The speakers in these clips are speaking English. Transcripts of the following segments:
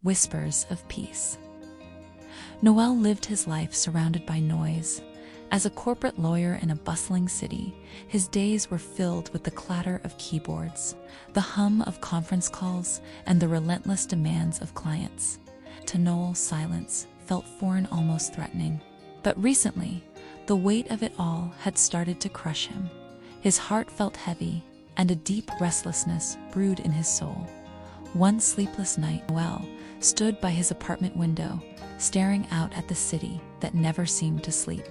Whispers of Peace. Noel lived his life surrounded by noise. As a corporate lawyer in a bustling city, his days were filled with the clatter of keyboards, the hum of conference calls, and the relentless demands of clients. To Noel, silence felt foreign, almost threatening. But recently, the weight of it all had started to crush him. His heart felt heavy, and a deep restlessness brewed in his soul. One sleepless night, Noel stood by his apartment window, staring out at the city that never seemed to sleep.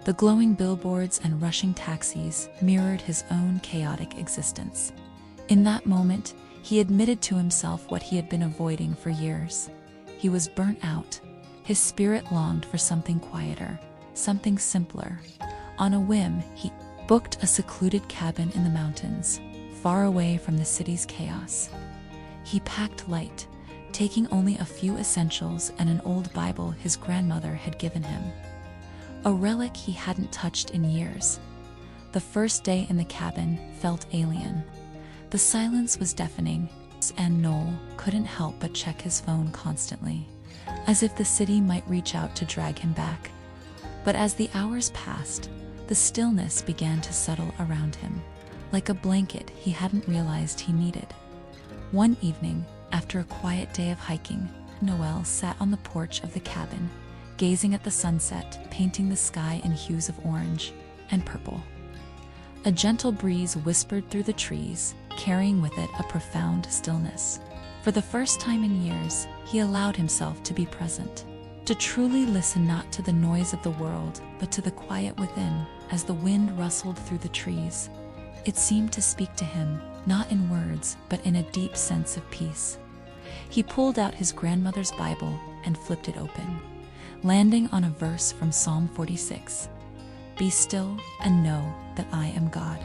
The glowing billboards and rushing taxis mirrored his own chaotic existence. In that moment, he admitted to himself what he had been avoiding for years. He was burnt out. His spirit longed for something quieter, something simpler. On a whim, he booked a secluded cabin in the mountains, far away from the city's chaos. He packed light, taking only a few essentials and an old Bible his grandmother had given him, a relic he hadn't touched in years. The first day in the cabin felt alien. The silence was deafening, and Noel couldn't help but check his phone constantly, as if the city might reach out to drag him back. But as the hours passed, the stillness began to settle around him, like a blanket he hadn't realized he needed. One evening, after a quiet day of hiking, Noel sat on the porch of the cabin, gazing at the sunset, painting the sky in hues of orange and purple. A gentle breeze whispered through the trees, carrying with it a profound stillness. For the first time in years, he allowed himself to be present, to truly listen not to the noise of the world, but to the quiet within. As the wind rustled through the trees, it seemed to speak to him, not in words, but in a deep sense of peace. He pulled out his grandmother's Bible and flipped it open, landing on a verse from Psalm 46. "Be still and know that I am God."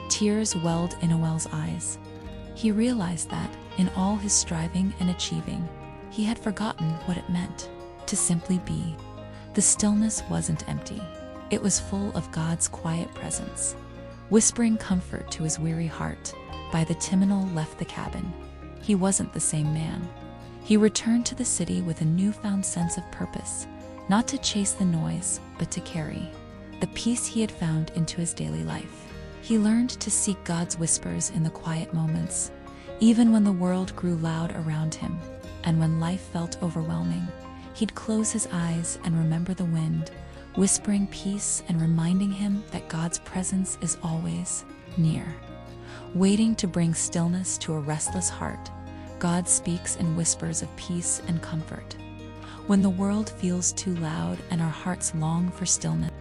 Tears welled in Noel's eyes. He realized that, in all his striving and achieving, he had forgotten what it meant to simply be. The stillness wasn't empty. It was full of God's quiet presence, whispering comfort to his weary heart. By the time Noel left the cabin, he wasn't the same man. He returned to the city with a newfound sense of purpose, not to chase the noise, but to carry the peace he had found into his daily life. He learned to seek God's whispers in the quiet moments, even when the world grew loud around him, and when life felt overwhelming. He'd close his eyes and remember the wind, whispering peace and reminding him that God's presence is always near, waiting to bring stillness to a restless heart. God speaks in whispers of peace and comfort. When the world feels too loud and our hearts long for stillness,